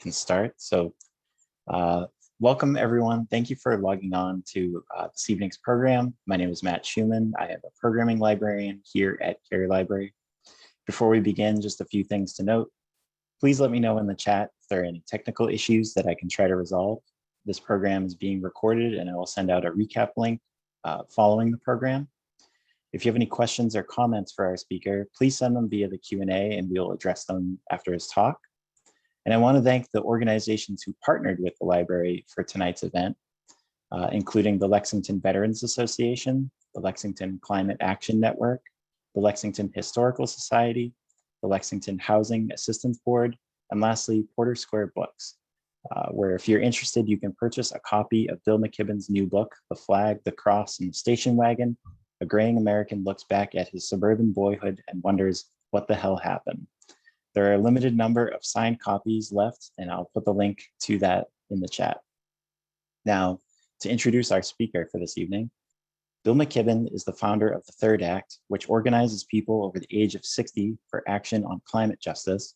Can start. Uh, Welcome everyone. Thank you for logging on to this evening's program. My name is Matt Schumann. I am a programming librarian here at Cary Library. Before we begin, just a few things to note. Please let me know in the chat if there are any technical issues that I can try to resolve. This program is being recorded and I will send out a recap link following the program. If you have any questions or comments for our speaker, please send them via the Q&A and we'll address them after his talk. And I want to thank the organizations who partnered with the library for tonight's event, including the Lexington Veterans Association, the Lexington Climate Action Network, the Lexington Historical Society, the Lexington Housing Assistance Board, and lastly, Porter Square Books, where if you're interested, you can purchase a copy of Bill McKibben's new book, The Flag, the Cross, and the Station Wagon. A graying American looks back at his suburban boyhood and wonders what the hell happened. There are a limited number of signed copies left, and I'll put the link to that in the chat. Now, to introduce our speaker for this evening, Bill McKibben is the founder of the Third Act, which organizes people over the age of 60 for action on climate justice.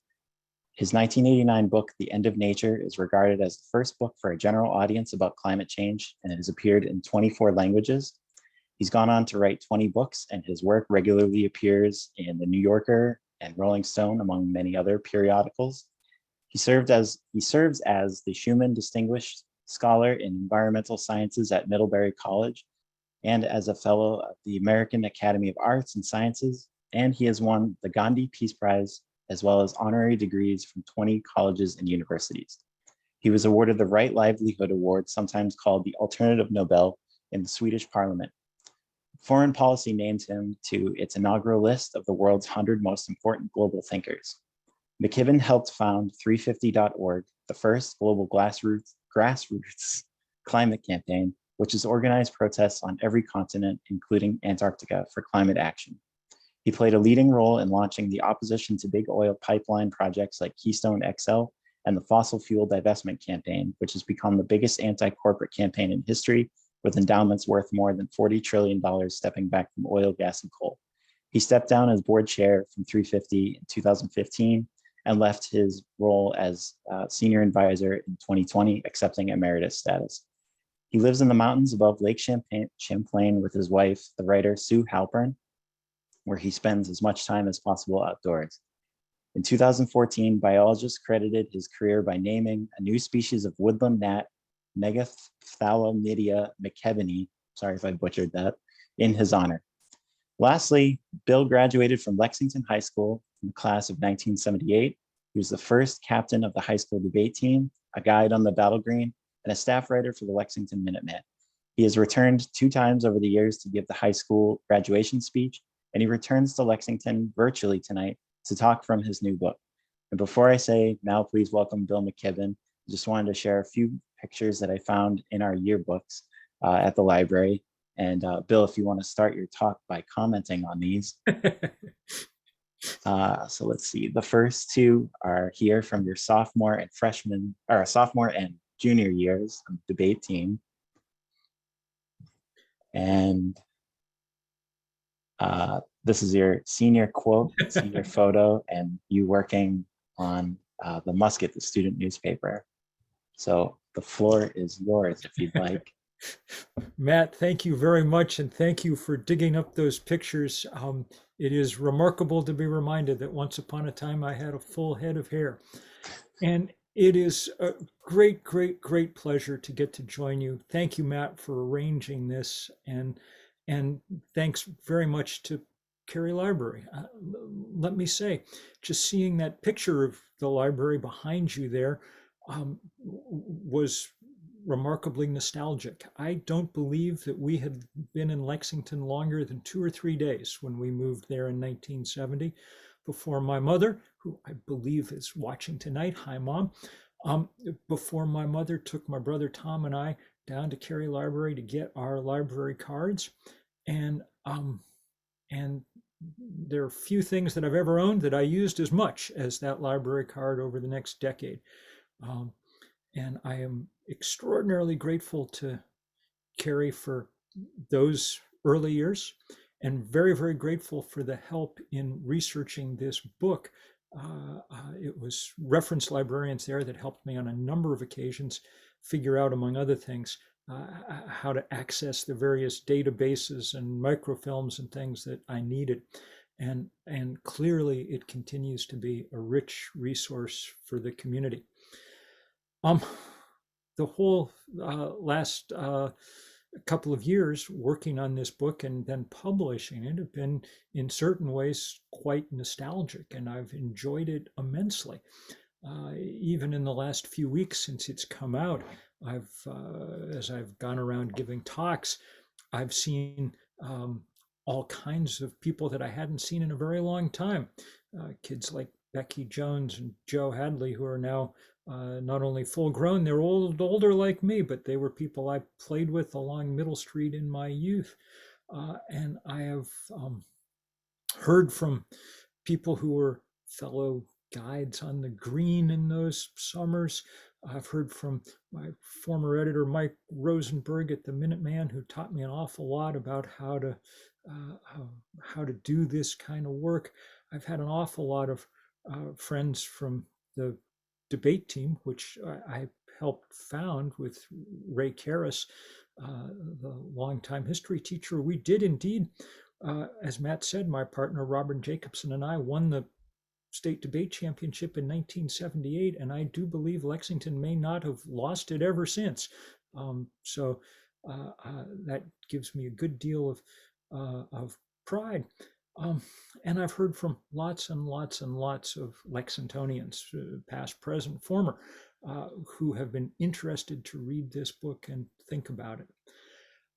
His 1989 book, The End of Nature, is regarded as the first book for a general audience about climate change, and it has appeared in 24 languages. He's gone on to write 20 books, and his work regularly appears in The New Yorker and Rolling Stone, among many other periodicals. He serves as the Schumann Distinguished Scholar in Environmental Sciences at Middlebury College and as a fellow of the American Academy of Arts and Sciences, and he has won the Gandhi Peace Prize as well as honorary degrees from 20 colleges and universities. He was awarded the Right Livelihood Award, sometimes called the Alternative Nobel, in the Swedish Parliament. Foreign policy named him to its inaugural list of the world's 100 most important global thinkers. McKibben helped found 350.org, the first global grassroots climate campaign, which has organized protests on every continent, including Antarctica, for climate action. He played a leading role in launching the opposition to big oil pipeline projects like Keystone XL and the fossil fuel divestment campaign, which has become the biggest anti-corporate campaign in history, with endowments worth more than $40 trillion stepping back from oil, gas, and coal. He stepped down as board chair from 350 in 2015 and left his role as senior advisor in 2020, accepting emeritus status. He lives in the mountains above Lake Champlain with his wife, the writer Sue Halpern, where he spends as much time as possible outdoors. In 2014, biologists credited his career by naming a new species of woodland gnat, Megathalamidia McKibbeni, sorry if I butchered that, in his honor. Lastly, Bill graduated from Lexington High School in the class of 1978. He was the first captain of the high school debate team, a guide on the battle green, and a staff writer for the Lexington Minuteman. He has returned 2 times over the years to give the high school graduation speech, and he returns to Lexington virtually tonight to talk from his new book. And before I say, now please welcome Bill McKibben, I just wanted to share a few pictures that I found in our yearbooks at the library. And Bill, if you want to start your talk by commenting on these. So let's see, the first 2 are here from your sophomore and junior years of the debate team. And this is your senior quote, senior photo, and you working on the Musket, the student newspaper. So the floor is yours if you'd like. Matt, thank you very much, and thank you for digging up those pictures. It is remarkable to be reminded that once upon a time I had a full head of hair. And it is a great, great, great pleasure to get to join you. Thank you, Matt, for arranging this, and thanks very much to Cary Library. Let me say, just seeing that picture of the library behind you there was remarkably nostalgic. I don't believe that we had been in Lexington longer than 2 or 3 days when we moved there in 1970, before my mother, who I believe is watching tonight, hi Mom, before my mother took my brother Tom and I down to Cary Library to get our library cards. And there are few things that I've ever owned that I used as much as that library card over the next decade. And I am extraordinarily grateful to Cary for those early years, and very, very grateful for the help in researching this book It was reference librarians there that helped me on a number of occasions figure out, among other things, how to access the various databases and microfilms and things that I needed. And clearly it continues to be a rich resource for the community. Um, the whole last couple of years working on this book and then publishing it have been in certain ways quite nostalgic, and I've enjoyed it immensely. Even in the last few weeks since it's come out, as I've gone around giving talks, I've seen all kinds of people that I hadn't seen in a very long time. Kids like Becky Jones and Joe Hadley, who are now not only full grown, they're older like me, but they were people I played with along Middle Street in my youth. And I have heard from people who were fellow guides on the green in those summers. I've heard from my former editor, Mike Rosenberg at the Minuteman, who taught me an awful lot about how to do this kind of work. I've had an awful lot of friends from the debate team, which I helped found with Ray Karras, the longtime history teacher. We did indeed, as Matt said, my partner Robert Jacobson and I won the state debate championship in 1978, and I do believe Lexington may not have lost it ever since. So that gives me a good deal of pride. And I've heard from lots and lots and lots of Lexingtonians, past, present, former, who have been interested to read this book and think about it.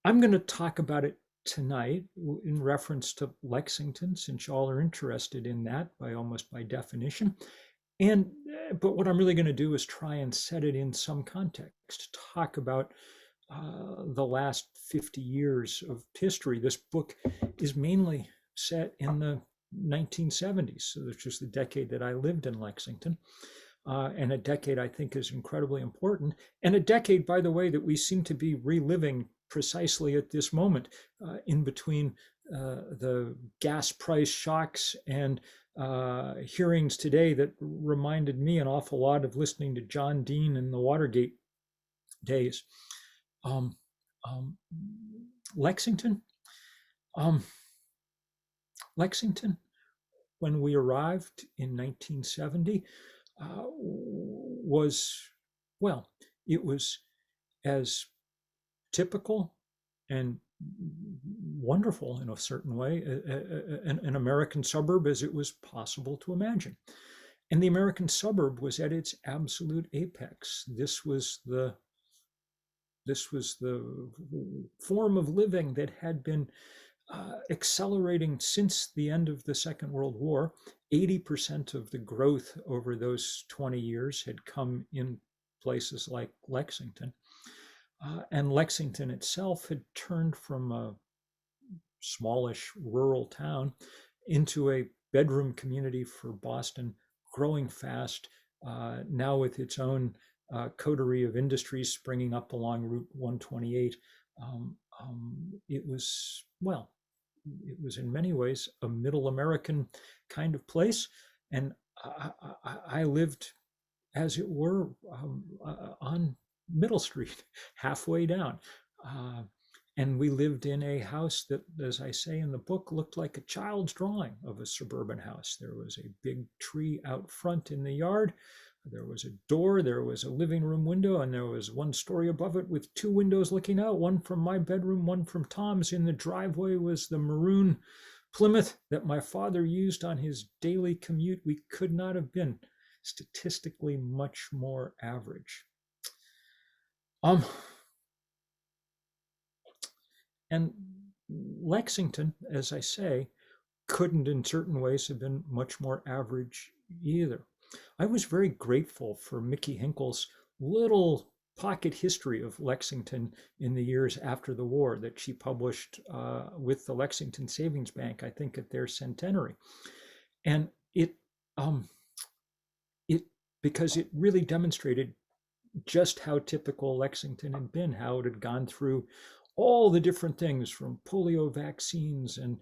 I'm going to talk about it tonight in reference to Lexington, since y'all are interested in that almost by definition. But what I'm really going to do is try and set it in some context, talk about the last 50 years of history. This book is mainly set in the 1970s, which was the decade that I lived in Lexington, and a decade I think is incredibly important, and a decade, by the way, that we seem to be reliving precisely at this moment, in between the gas price shocks and hearings today that reminded me an awful lot of listening to John Dean in the Watergate days. Um, Lexington, um, Lexington, when we arrived in 1970, well, it was as typical and wonderful in a certain way, an American suburb as it was possible to imagine. And the American suburb was at its absolute apex. This was the form of living that had been accelerating since the end of the Second World War. 80% of the growth over those 20 years had come in places like Lexington. And Lexington itself had turned from a smallish rural town into a bedroom community for Boston, growing fast, now with its own coterie of industries springing up along Route 128. It was, well, it was in many ways a middle American kind of place. And I lived, as it were, on Middle Street, halfway down. And we lived in a house that, as I say in the book, looked like a child's drawing of a suburban house. There was a big tree out front in the yard. There was a door, there was a living room window, and there was one story above it with two windows looking out, one from my bedroom, one from Tom's. In the driveway was the maroon Plymouth that my father used on his daily commute. We could not have been statistically much more average. And Lexington, as I say, couldn't in certain ways have been much more average either. I was very grateful for Mickey Hinkle's little pocket history of Lexington in the years after the war that she published with the Lexington Savings Bank, I think at their centenary. And because it really demonstrated just how typical Lexington had been, how it had gone through all the different things from polio vaccines and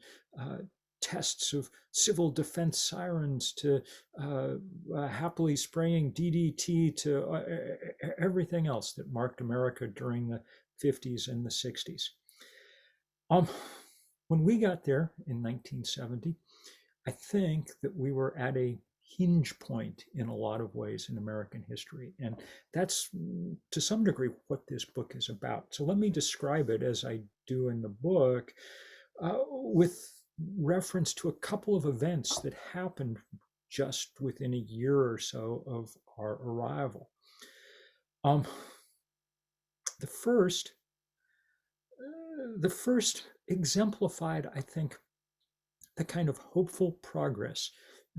tests of civil defense sirens to happily spraying DDT to everything else that marked America during the 50s and the 60s. Um, when we got there in 1970, I think that we were at a hinge point in a lot of ways in American history. And that's to some degree what this book is about. So let me describe it as I do in the book with reference to a couple of events that happened just within a year or so of our arrival. Um, the first, the first exemplified, I think, the kind of hopeful progress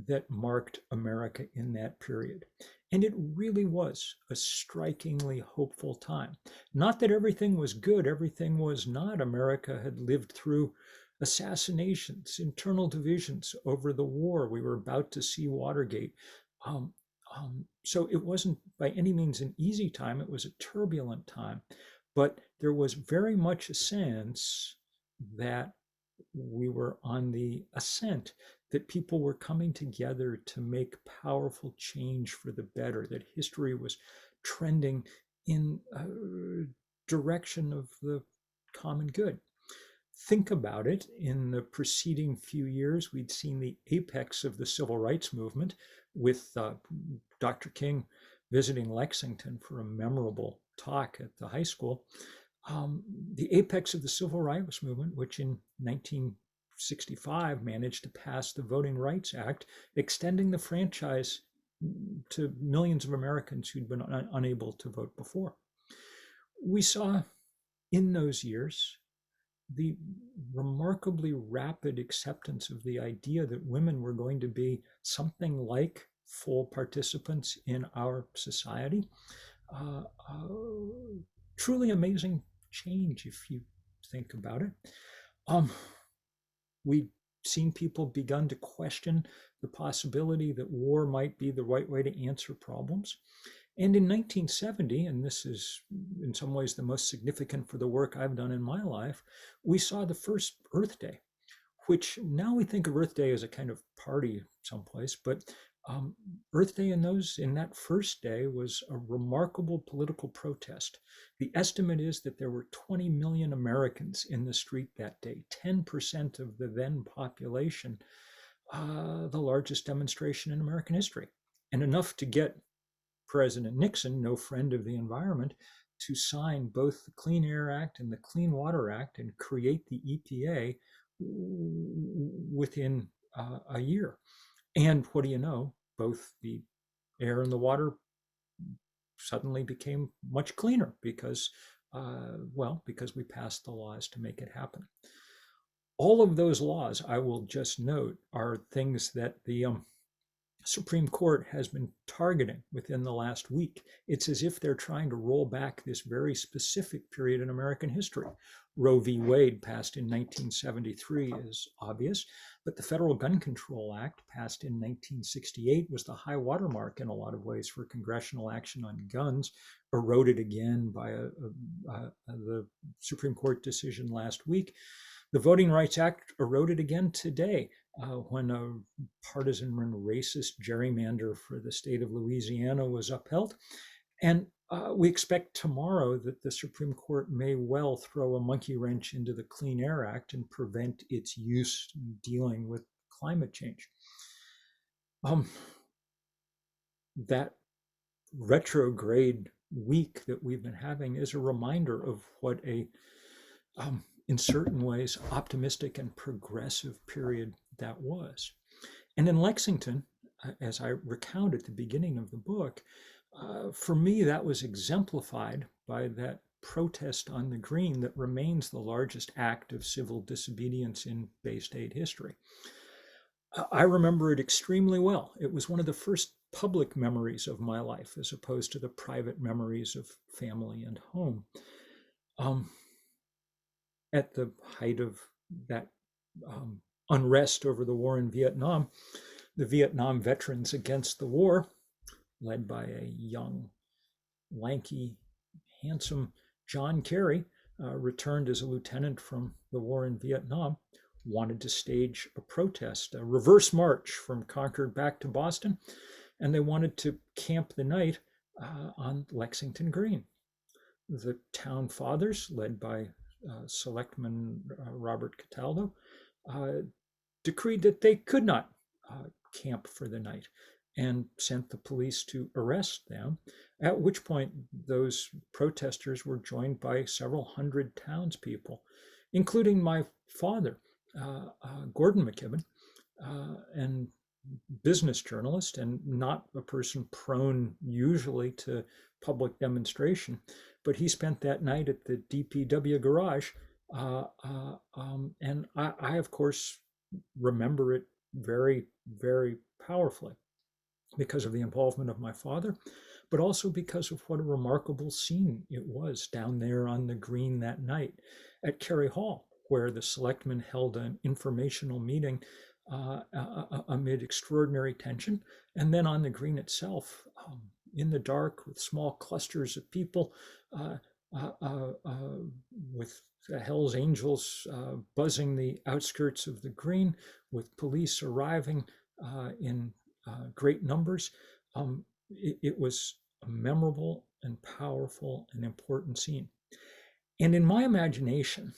that marked America in that period. And it really was a strikingly hopeful time. Not that everything was good, everything was not. America had lived through assassinations, internal divisions over the war. We were about to see Watergate. Um, so it wasn't by any means an easy time, it was a turbulent time. But there was very much a sense that we were on the ascent, that people were coming together to make powerful change for the better, that history was trending in a direction of the common good. Think about it. In the preceding few years, we'd seen the apex of the civil rights movement with Dr. King visiting Lexington for a memorable talk at the high school. The apex of the civil rights movement, which in 1965 managed to pass the Voting Rights Act, extending the franchise to millions of Americans who'd been unable to vote before. We saw in those years the remarkably rapid acceptance of the idea that women were going to be something like full participants in our society. Truly amazing change if you think about it. We've seen people begun to question the possibility that war might be the right way to answer problems. And in 1970, and this is in some ways the most significant for the work I've done in my life, we saw the first Earth Day, which now we think of Earth Day as a kind of party someplace, but Earth Day in that first day was a remarkable political protest. The estimate is that there were 20 million Americans in the street that day, 10% of the then population, the largest demonstration in American history, and enough to get President Nixon, no friend of the environment, to sign both the Clean Air Act and the Clean Water Act and create the EPA within a year. And what do you know? Both the air and the water suddenly became much cleaner because, because we passed the laws to make it happen. All of those laws, I will just note, are things that the Supreme Court has been targeting within the last week. It's as if they're trying to roll back this very specific period in American history. Roe v. Wade, passed in 1973, is obvious, but the Federal Gun Control Act, passed in 1968, was the high watermark in a lot of ways for congressional action on guns, eroded again by the Supreme Court decision last week. The Voting Rights Act eroded again today when a partisan and racist gerrymander for the state of Louisiana was upheld. And we expect tomorrow that the Supreme Court may well throw a monkey wrench into the Clean Air Act and prevent its use in dealing with climate change. That retrograde week that we've been having is a reminder of what a in certain ways, optimistic and progressive period that was. And in Lexington, as I recount at the beginning of the book, for me, that was exemplified by that protest on the Green that remains the largest act of civil disobedience in Bay State history. I remember it extremely well. It was one of the first public memories of my life, as opposed to the private memories of family and home. At the height of that unrest over the war in Vietnam, the Vietnam Veterans Against the War, led by a young, lanky, handsome John Kerry, returned as a lieutenant from the war in Vietnam, wanted to stage a protest, a reverse march from Concord back to Boston, and they wanted to camp the night on Lexington Green. The town fathers, led by Selectman Robert Cataldo, decreed that they could not camp for the night and sent the police to arrest them, at which point those protesters were joined by several hundred townspeople, including my father, Gordon McKibben, and business journalist and not a person prone usually to public demonstration. But he spent that night at the DPW garage. And I, of course, remember it very, very powerfully because of the involvement of my father, but also because of what a remarkable scene it was down there on the green that night at Cary Hall, where the selectmen held an informational meeting amid extraordinary tension. And then on the green itself, in the dark with small clusters of people, with the Hells Angels buzzing the outskirts of the green, with police arriving in great numbers. It was a memorable and powerful and important scene. And in my imagination,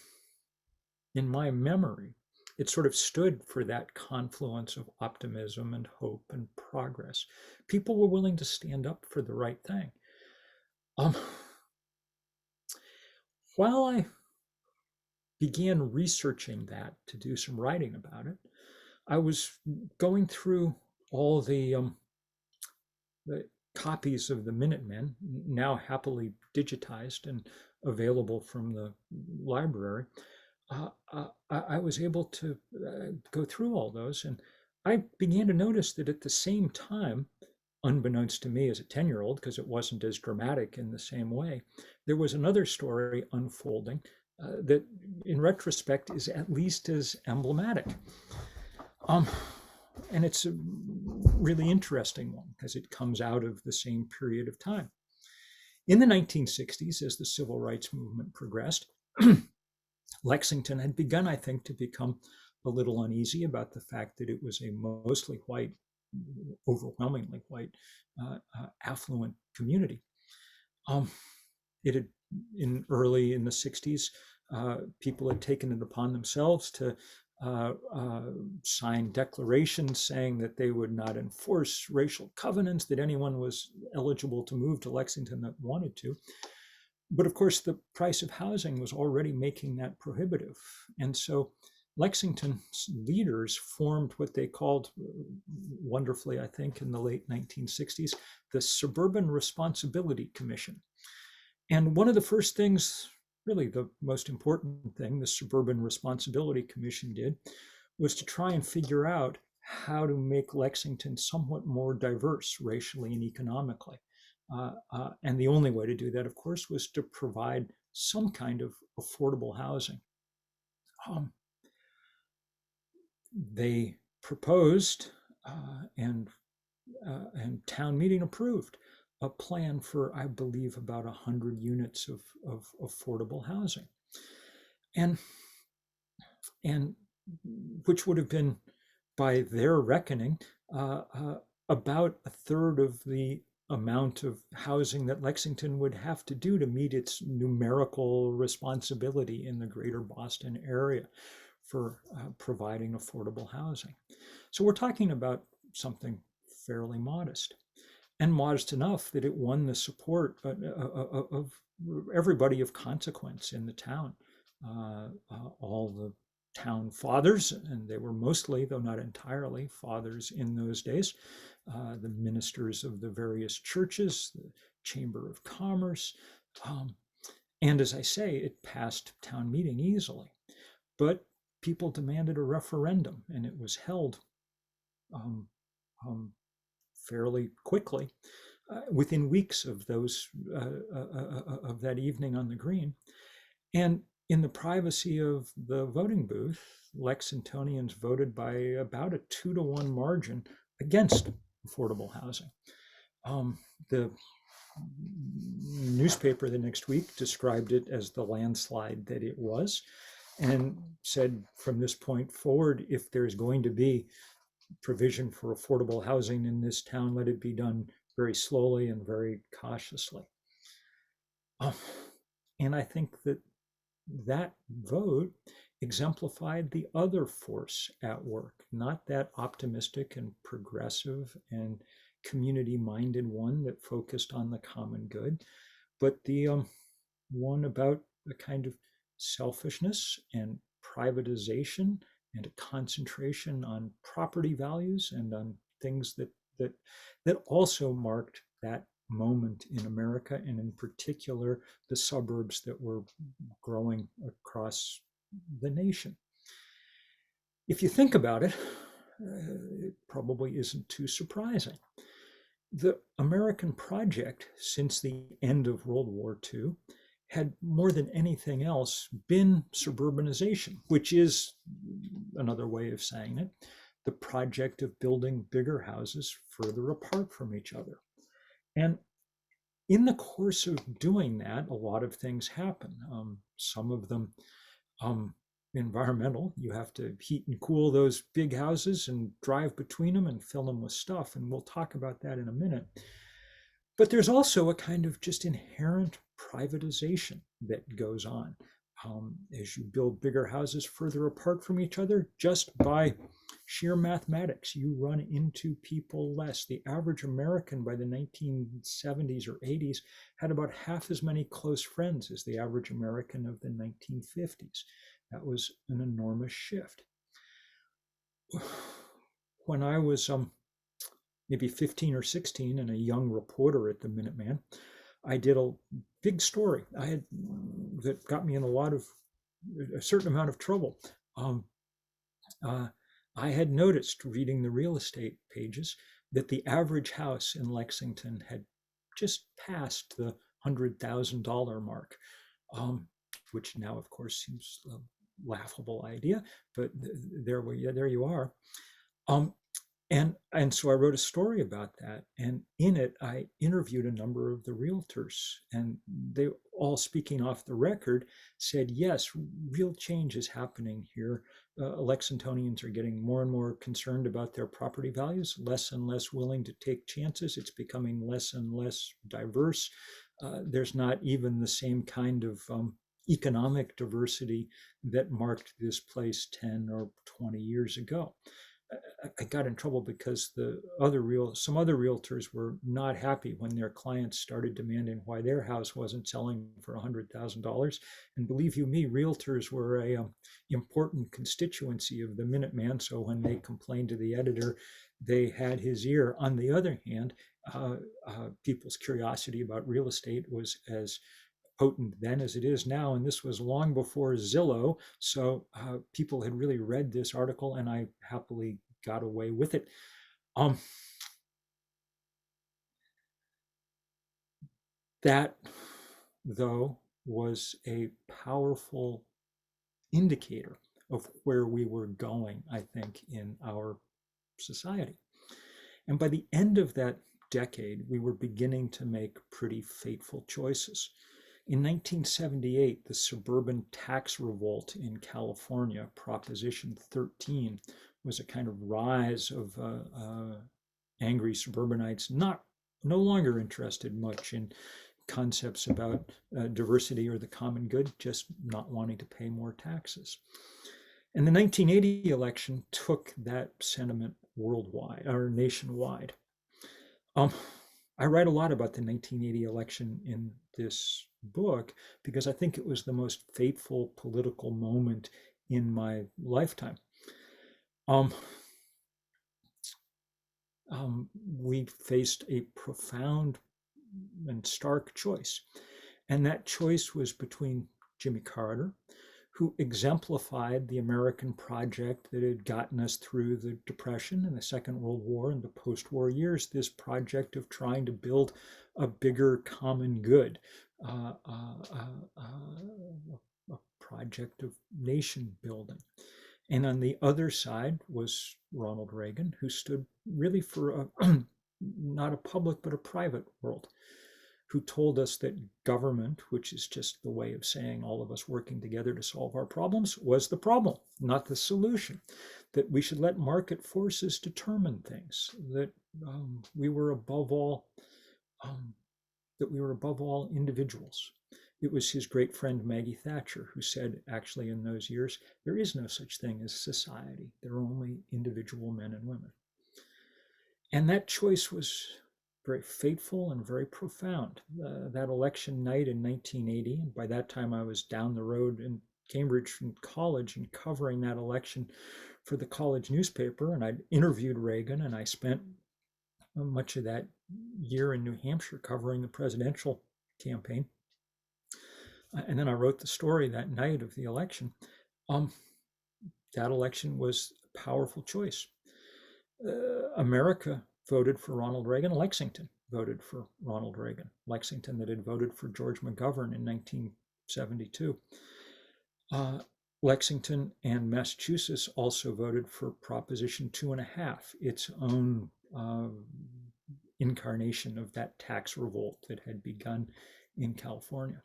in my memory, it sort of stood for that confluence of optimism and hope and progress. People were willing to stand up for the right thing. While I began researching that to do some writing about it, I was going through all the copies of the Minutemen, now happily digitized and available from the library. I was able to go through all those, and I began to notice that at the same time, unbeknownst to me as a 10-year-old, because it wasn't as dramatic in the same way, there was another story unfolding that in retrospect is at least as emblematic. And it's a really interesting one because it comes out of the same period of time. In the 1960s, as the civil rights movement progressed, Lexington had begun, I think, to become a little uneasy about the fact that it was a mostly white, overwhelmingly white, affluent community. It had, early in the 60s, people had taken it upon themselves to sign declarations saying that they would not enforce racial covenants, that anyone was eligible to move to Lexington that wanted to. But of course, the price of housing was already making that prohibitive. And so Lexington's leaders formed what they called, wonderfully, I think, in the late 1960s, the Suburban Responsibility Commission. And one of the first things, really the most important thing, the Suburban Responsibility Commission did was to try and figure out how to make Lexington somewhat more diverse racially and economically. And the only way to do that, of course, was to provide some kind of affordable housing. They proposed and town meeting approved a plan for, I believe, about 100 units of affordable housing, and which would have been, by their reckoning, about a third of the amount of housing that Lexington would have to do to meet its numerical responsibility in the greater Boston area for providing affordable housing. So we're talking about something fairly modest, and modest enough that it won the support of everybody of consequence in the town. All the town fathers, and they were mostly, though not entirely, fathers in those days, the ministers of the various churches, the Chamber of Commerce. And as I say, it passed town meeting easily. But people demanded a referendum, and it was held fairly quickly, within weeks of those of that evening on the green. And in the privacy of the voting booth, Lexingtonians voted by about a 2-to-1 margin against affordable housing. The newspaper the next week described it as the landslide that it was. and said from this point forward, if there's going to be provision for affordable housing in this town, let it be done very slowly and very cautiously. Um, and I think that that vote exemplified the other force at work, not that optimistic and progressive and community minded one that focused on the common good, but the one about a kind of selfishness and privatization and a concentration on property values and on things that that also marked that moment in America, and in particular the suburbs that were growing across the nation. If you think about it, it probably isn't too surprising. The American project since the end of World War II had more than anything else been suburbanization, which is another way of saying it, the project of building bigger houses further apart from each other. And in the course of doing that, a lot of things happen. Some of them um, environmental. You have to heat and cool those big houses and drive between them and fill them with stuff. And we'll talk about that in a minute. But there's also a kind of just inherent privatization that goes on as you build bigger houses further apart from each other. Just by sheer mathematics, you run into people less. The average American by the 1970s or 80s had about half as many close friends as the average American of the 1950s. That was an enormous shift. When I was maybe 15 or 16 and a young reporter at the Minuteman, I did a big story that got me in a certain amount of trouble. I had noticed reading the real estate pages that the average house in Lexington had just passed the $100,000 mark, which now, of course, seems a laughable idea, but there you are. And so I wrote a story about that, and in it I interviewed a number of the realtors, and they all, speaking off the record, said, yes, real change is happening here. Lexingtonians are getting more and more concerned about their property values, less and less willing to take chances. It's becoming less and less diverse. There's not even the same kind of economic diversity that marked this place 10 or 20 years ago. I got in trouble because some other realtors were not happy when their clients started demanding why their house wasn't selling for $100,000. And believe you me, realtors were a important constituency of the Minuteman. So when they complained to the editor, they had his ear. On the other hand, people's curiosity about real estate was as potent then as it is now, and this was long before Zillow, so people had really read this article, and I happily got away with it. That, though, was a powerful indicator of where we were going, I think, in our society. And by the end of that decade, we were beginning to make pretty fateful choices. In 1978, the suburban tax revolt in California, Proposition 13, was a kind of rise of angry suburbanites, no longer interested much in concepts about diversity or the common good, just not wanting to pay more taxes. And the 1980 election took that sentiment worldwide or nationwide. I write a lot about the 1980 election in this book because I think it was the most fateful political moment in my lifetime. We faced a profound and stark choice, and that choice was between Jimmy Carter, who exemplified the American project that had gotten us through the Depression and the Second World War and the post-war years, this project of trying to build a bigger common good, a project of nation building. And on the other side was Ronald Reagan, who stood really for not a public but a private world. who told us that government, which is just the way of saying all of us working together to solve our problems, was the problem, not the solution. That we should let market forces determine things. That we were above all um, that we were above all individuals. It was his great friend Maggie Thatcher who said, actually, in those years, there is no such thing as society. There are only individual men and women. And that choice was very fateful and very profound. That election night in 1980, and by that time I was down the road in Cambridge from college and covering that election for the college newspaper, and I'd interviewed Reagan, and I spent much of that year in New Hampshire covering the presidential campaign. And then I wrote the story that night of the election. Um, that election was a powerful choice. America voted for Ronald Reagan. Lexington voted for Ronald Reagan. Lexington, that had voted for George McGovern in 1972. Lexington and Massachusetts also voted for Proposition 2.5, its own incarnation of that tax revolt that had begun in California.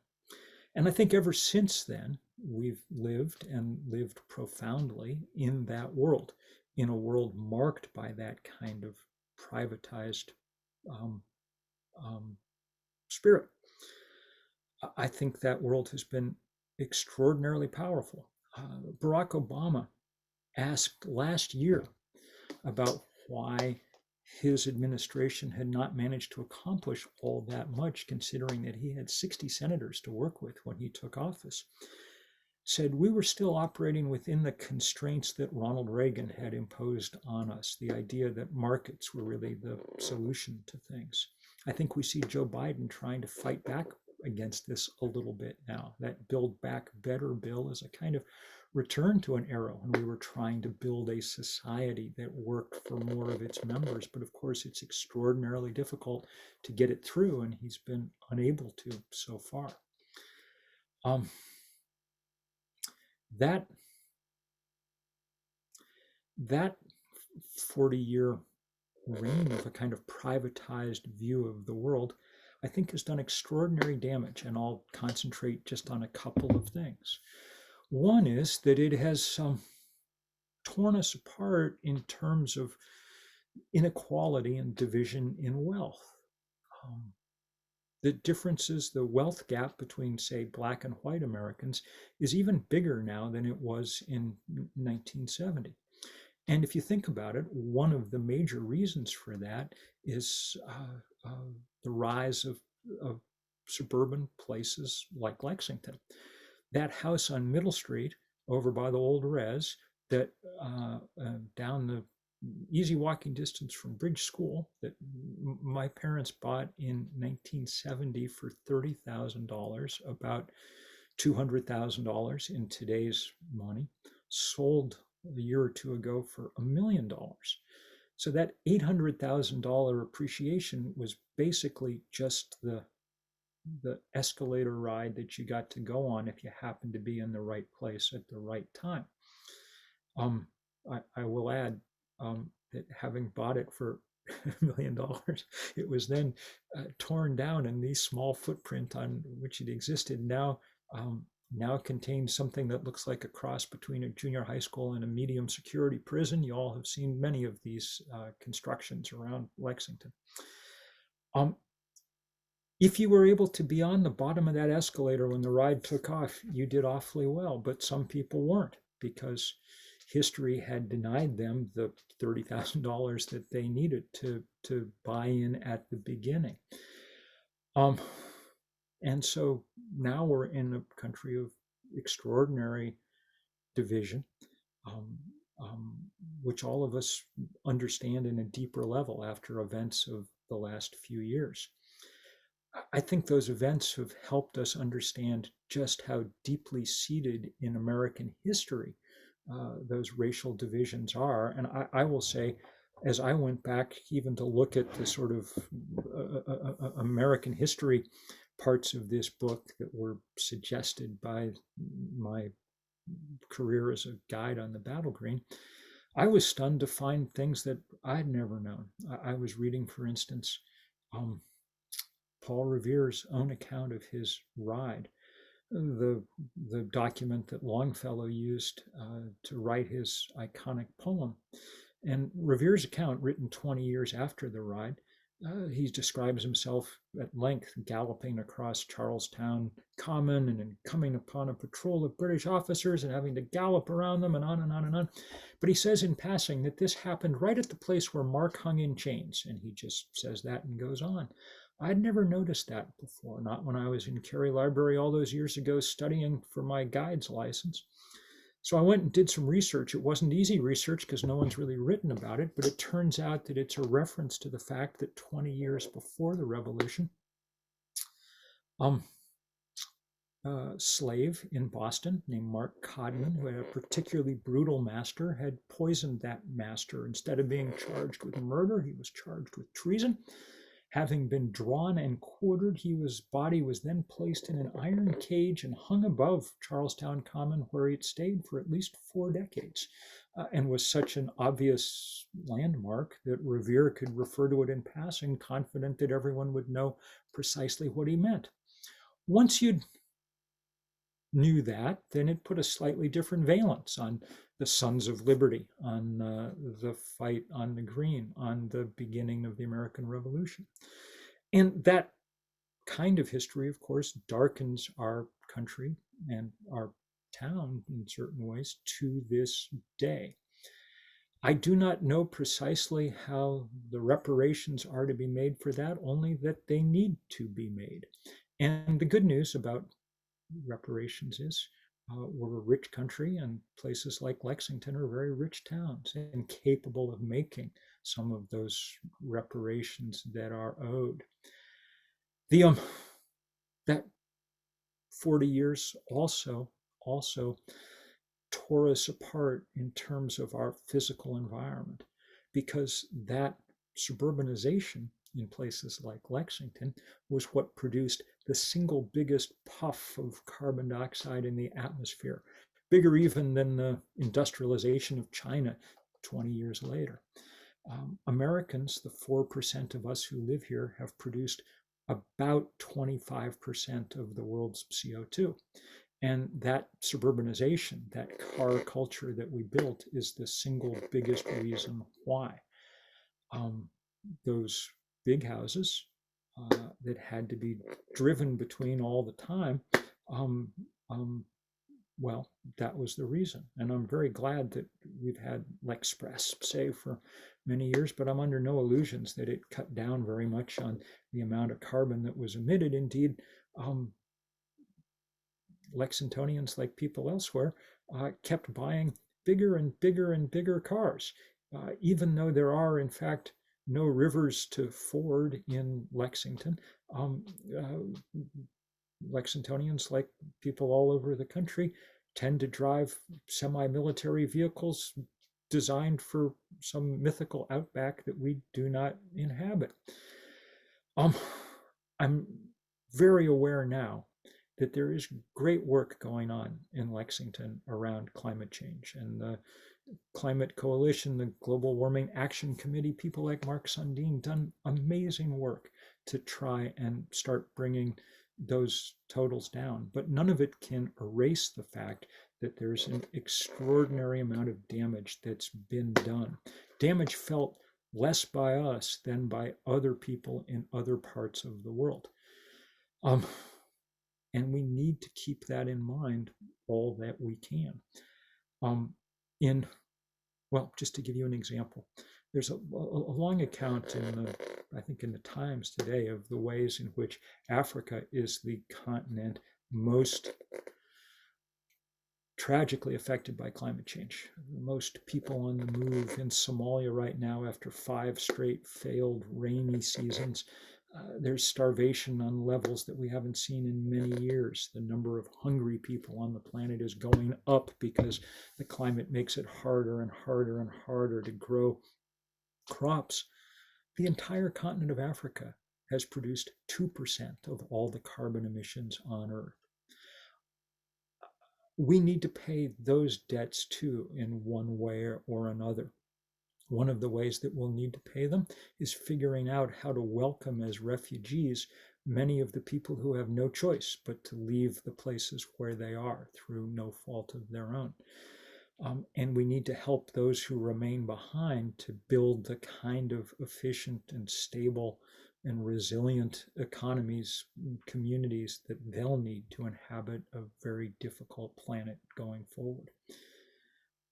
And I think ever since then, we've lived and lived profoundly in that world, in a world marked by that kind of privatized um, spirit. I think that world has been extraordinarily powerful. Barack Obama asked last year about why his administration had not managed to accomplish all that much, considering that he had 60 senators to work with when he took office. Said we were still operating within the constraints that Ronald Reagan had imposed on us, the idea that markets were really the solution to things. I think we see Joe Biden trying to fight back against this a little bit now. That Build Back Better bill is a kind of return to an era when we were trying to build a society that worked for more of its members. But of course, it's extraordinarily difficult to get it through, and he's been unable to so far. That 40-year reign of a kind of privatized view of the world, I think, has done extraordinary damage, and I'll concentrate just on a couple of things. One is that it has torn us apart in terms of inequality and division in wealth. The differences, the wealth gap between, say, Black and white Americans is even bigger now than it was in 1970. And if you think about it, one of the major reasons for that is the rise of suburban places like Lexington. That house on Middle Street over by the old res, that down the easy walking distance from Bridge School, that my parents bought in 1970 for $30,000, about $200,000 in today's money, sold a year or two ago for $1 million. So that $800,000 appreciation was basically just the escalator ride that you got to go on if you happened to be in the right place at the right time. I will add that having bought it for $1 million, it was then torn down, and the small footprint on which it existed now contains something that looks like a cross between a junior high school and a medium security prison. You all have seen many of these constructions around Lexington. If you were able to be on the bottom of that escalator when the ride took off, you did awfully well, but some people weren't, because history had denied them the $30,000 that they needed to buy in at the beginning. And so now we're in a country of extraordinary division, which all of us understand in a deeper level after events of the last few years. I think those events have helped us understand just how deeply seated in American history those racial divisions are. And I will say, as I went back even to look at the sort of American history parts of this book that were suggested by my career as a guide on the Battle Green, I was stunned to find things that I'd never known. I was reading, for instance, Paul Revere's own account of his ride, the document that Longfellow used to write his iconic poem. And Revere's account, written 20 years after the ride, he describes himself at length galloping across Charlestown Common and coming upon a patrol of British officers and having to gallop around them and on and on and on. But he says in passing that this happened right at the place where Mark hung in chains. And he just says that and goes on. I'd never noticed that before, not when I was in Cary Library all those years ago studying for my guide's license. So I went and did some research. It wasn't easy research because no one's really written about it, but it turns out that it's a reference to the fact that 20 years before the revolution, a slave in Boston named Mark Codman, who had a particularly brutal master, had poisoned that master. Instead of being charged with murder, he was charged with treason. Having been drawn and quartered, his body was then placed in an iron cage and hung above Charlestown Common, where it stayed for at least 4 decades, and was such an obvious landmark that Revere could refer to it in passing, confident that everyone would know precisely what he meant. Once you knew that, then it put a slightly different valence on the Sons of Liberty, on the fight on the Green, on the beginning of the American Revolution. And that kind of history, of course, darkens our country and our town in certain ways to this day. I do not know precisely how the reparations are to be made for that, only that they need to be made. And the good news about reparations is we're a rich country, and places like Lexington are very rich towns and capable of making some of those reparations that are owed. That 40 years also tore us apart in terms of our physical environment, because that suburbanization in places like Lexington was what produced the single biggest puff of carbon dioxide in the atmosphere, bigger even than the industrialization of China 20 years later. Americans, the 4% of us who live here, have produced about 25% of the world's CO2. And that suburbanization, that car culture that we built, is the single biggest reason why. Those big houses that had to be driven between all the time, well, that was the reason. And I'm very glad that we've had Lexpress, say, for many years, but I'm under no illusions that it cut down very much on the amount of carbon that was emitted. Indeed, Lexingtonians, like people elsewhere, kept buying bigger and bigger and bigger cars, even though there are, in fact, no rivers to ford in Lexington. Lexingtonians, like people all over the country, tend to drive semi-military vehicles designed for some mythical outback that we do not inhabit. I'm very aware now that there is great work going on in Lexington around climate change, and the Climate Coalition, the Global Warming Action Committee, people like Mark Sundin done amazing work to try and start bringing those totals down. But none of it can erase the fact that there's an extraordinary amount of damage that's been done. Damage felt less by us than by other people in other parts of the world. And we need to keep that in mind all that we can. Well, just to give you an example, there's a long account I think in the Times today, of the ways in which Africa is the continent most tragically affected by climate change. Most people on the move in Somalia right now after 5 straight failed rainy seasons. There's starvation on levels that we haven't seen in many years. The number of hungry people on the planet is going up because the climate makes it harder and harder and harder to grow crops. The entire continent of Africa has produced 2% of all the carbon emissions on Earth. We need to pay those debts too, in one way or another. One of the ways that we'll need to pay them is figuring out how to welcome as refugees many of the people who have no choice but to leave the places where they are through no fault of their own. And we need to help those who remain behind to build the kind of efficient and stable and resilient economies, communities that they'll need to inhabit a very difficult planet going forward.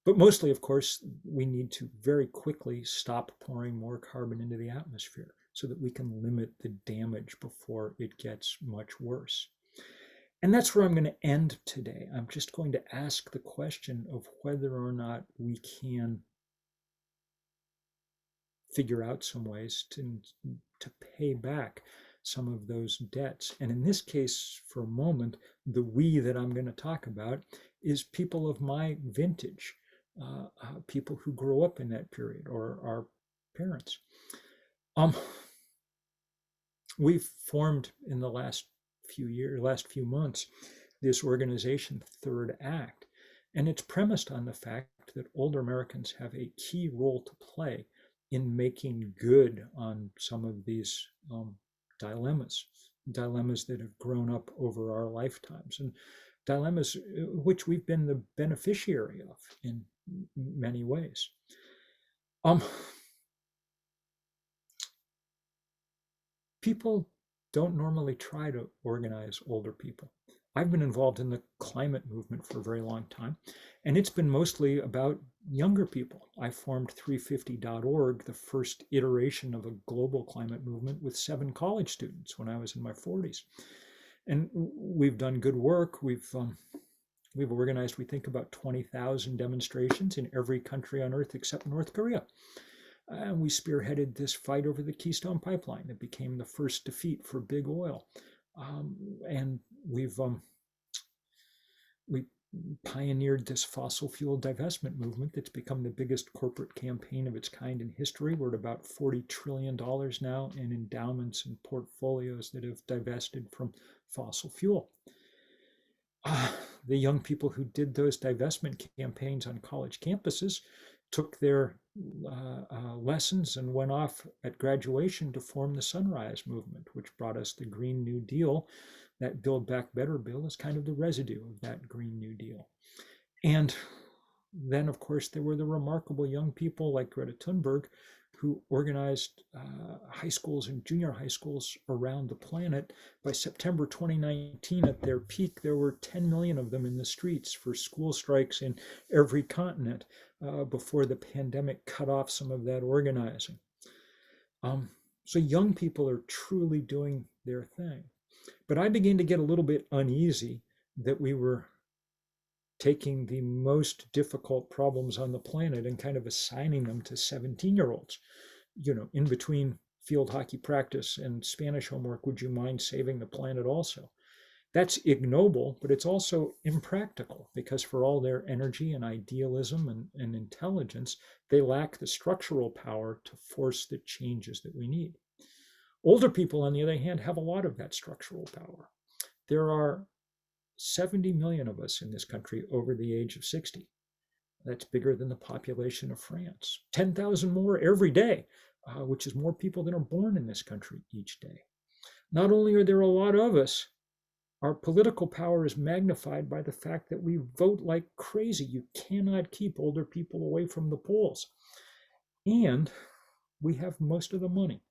But mostly, of course, we need to very quickly stop pouring more carbon into the atmosphere so that we can limit the damage before it gets much worse. And that's where I'm going to end today. I'm just going to ask the question of whether or not we can figure out some ways to pay back some of those debts. And in this case, for a moment, the we that I'm going to talk about is people of my vintage, people who grew up in that period, or our parents. We've formed in the last few months, this organization, Third Act, and it's premised on the fact that older Americans have a key role to play in making good on some of these dilemmas that have grown up over our lifetimes, and dilemmas which we've been the beneficiary of in many ways. People don't normally try to organize older people. I've been involved in the climate movement for a very long time, and it's been mostly about younger people. I formed 350.org, the first iteration of a global climate movement, with 7 college students when I was in my 40s. And we've done good work. We've organized, we think, about 20,000 demonstrations in every country on earth except North Korea. And we spearheaded this fight over the Keystone Pipeline that became the first defeat for big oil. And we pioneered this fossil fuel divestment movement that's become the biggest corporate campaign of its kind in history. We're at about $40 trillion now in endowments and portfolios that have divested from fossil fuel. The young people who did those divestment campaigns on college campuses took their lessons and went off at graduation to form the Sunrise Movement, which brought us the Green New Deal. That Build Back Better bill is kind of the residue of that Green New Deal. And then, of course, there were the remarkable young people like Greta Thunberg who organized high schools and junior high schools around the planet. By September 2019, at their peak, there were 10 million of them in the streets for school strikes in every continent before the pandemic cut off some of that organizing. So young people are truly doing their thing. But I began to get a little bit uneasy that we were taking the most difficult problems on the planet and kind of assigning them to 17-year-olds. In between field hockey practice and Spanish homework, would you mind saving the planet also? That's ignoble, but it's also impractical, because for all their energy and idealism and intelligence, they lack the structural power to force the changes that we need. Older people, on the other hand, have a lot of that structural power. There are 70 million of us in this country over the age of 60. That's bigger than the population of France. 10,000 more every day, which is more people than are born in this country each day. Not only are there a lot of us, our political power is magnified by the fact that we vote like crazy. You cannot keep older people away from the polls. And we have most of the money.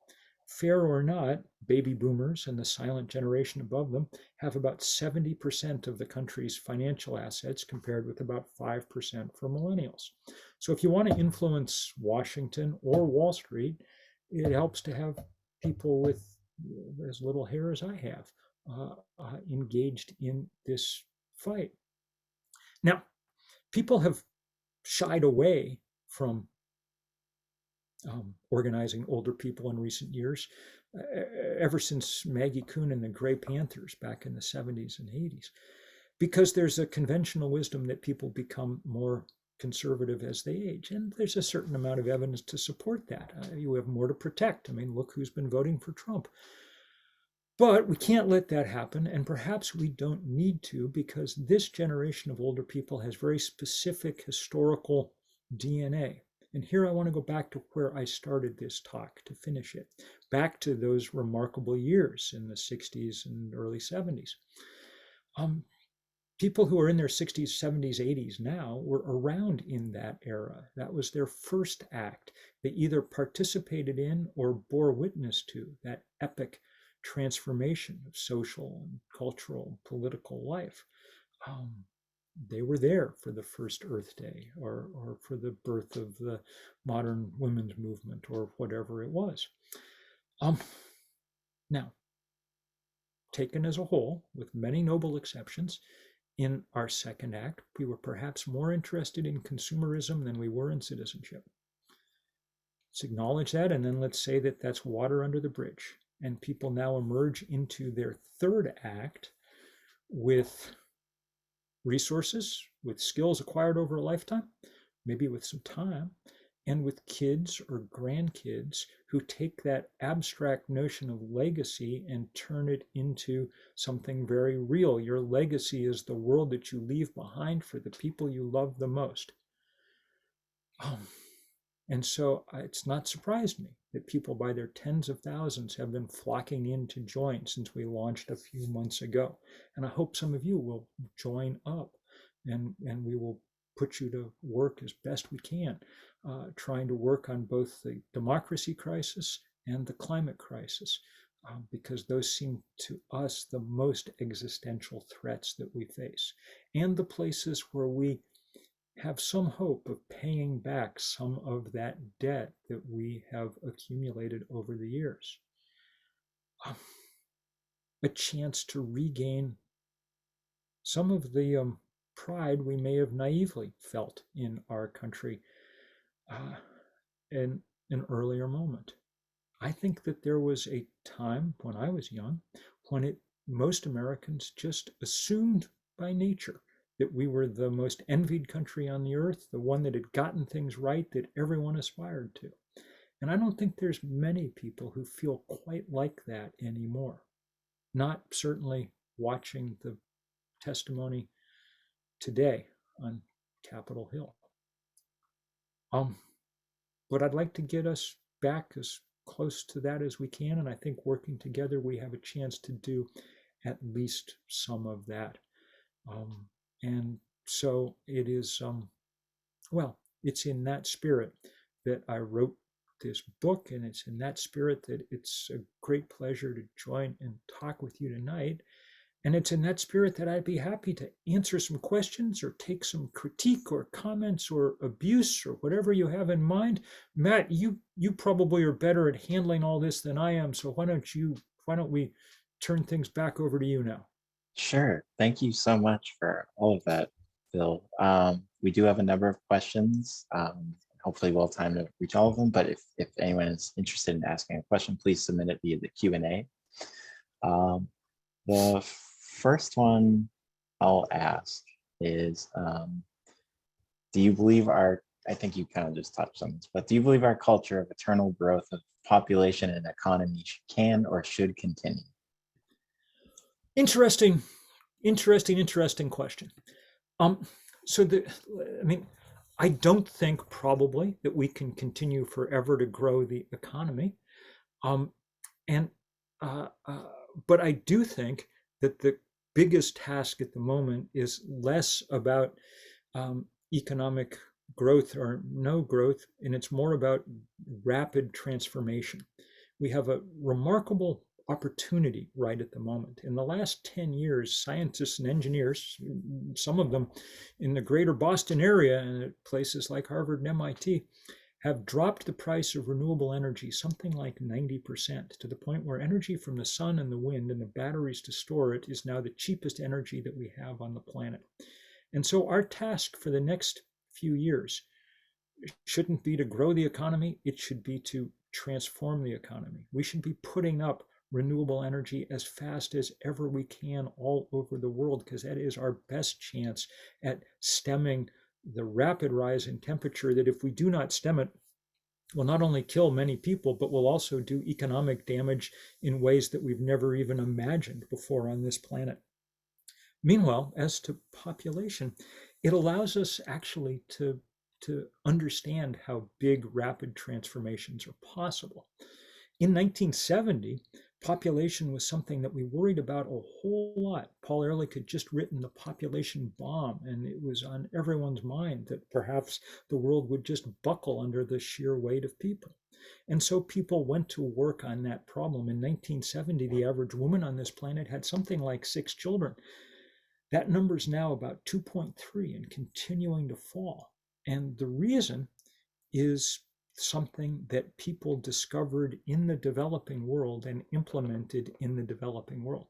Fair or not, baby boomers and the silent generation above them have about 70% of the country's financial assets, compared with about 5% for millennials. So if you want to influence Washington or Wall Street, it helps to have people with as little hair as I have engaged in this fight. Now, people have shied away from organizing older people in recent years, ever since Maggie Kuhn and the Gray Panthers back in the 70s and 80s, because there's a conventional wisdom that people become more conservative as they age. And there's a certain amount of evidence to support that. You have more to protect. I mean, look who's been voting for Trump. But we can't let that happen, and perhaps we don't need to, because this generation of older people has very specific historical DNA. And here I want to go back to where I started this talk to finish it, back to those remarkable years in the 60s and early 70s. People who are in their 60s, 70s, 80s now were around in that era. That was their first act. They either participated in or bore witness to that epic transformation of social and cultural and political life. Um, they were there for the first Earth Day or for the birth of the modern women's movement or whatever it was. Now, taken as a whole, with many noble exceptions, in our second act, we were perhaps more interested in consumerism than we were in citizenship. Let's acknowledge that, and then let's say that that's water under the bridge. And people now emerge into their third act with resources, with skills acquired over a lifetime, maybe with some time, and with kids or grandkids who take that abstract notion of legacy and turn it into something very real. Your legacy is the world that you leave behind for the people you love the most. And so it's not surprised me that people by their tens of thousands have been flocking in to join since we launched a few months ago. And I hope some of you will join up and we will put you to work as best we can, trying to work on both the democracy crisis and the climate crisis, because those seem to us the most existential threats that we face, and the places where we have some hope of paying back some of that debt that we have accumulated over the years. A chance to regain some of the pride we may have naively felt in our country in an earlier moment. I think that there was a time when I was young when most Americans just assumed by nature that we were the most envied country on the earth, the one that had gotten things right that everyone aspired to. And I don't think there's many people who feel quite like that anymore. Not certainly watching the testimony today on Capitol Hill. But I'd like to get us back as close to that as we can, and I think working together we have a chance to do at least some of that. And so it is, well, it's in that spirit that I wrote this book, and it's in that spirit that it's a great pleasure to join and talk with you tonight. And it's in that spirit that I'd be happy to answer some questions or take some critique or comments or abuse or whatever you have in mind. Matt, you probably are better at handling all this than I am, so why don't we turn things back over to you now? Sure. Thank you so much for all of that, Phil. We do have a number of questions. Hopefully we'll have time to reach all of them, but if anyone is interested in asking a question, please submit it via the Q&A. The first one I'll ask is, do you believe I think you kind of just touched on this, but do you believe our culture of eternal growth of population and economy can or should continue? Interesting question. I don't think probably that we can continue forever to grow the economy. But I do think that the biggest task at the moment is less about economic growth or no growth, and it's more about rapid transformation. We have a remarkable opportunity right at the moment. In the last 10 years, scientists and engineers, some of them in the greater Boston area and at places like Harvard and MIT, have dropped the price of renewable energy something like 90%, to the point where energy from the sun and the wind and the batteries to store it is now the cheapest energy that we have on the planet. And so our task for the next few years shouldn't be to grow the economy, it should be to transform the economy. We should be putting up renewable energy as fast as ever we can all over the world, because that is our best chance at stemming the rapid rise in temperature that, if we do not stem it, will not only kill many people, but will also do economic damage in ways that we've never even imagined before on this planet. Meanwhile, as to population, it allows us actually to to understand how big, rapid transformations are possible. In 1970, population was something that we worried about a whole lot. Paul Ehrlich had just written The Population Bomb, and it was on everyone's mind that perhaps the world would just buckle under the sheer weight of people. And so people went to work on that problem. In 1970, the average woman on this planet had something like 6 children. That number is now about 2.3 and continuing to fall. And the reason is something that people discovered in the developing world and implemented in the developing world.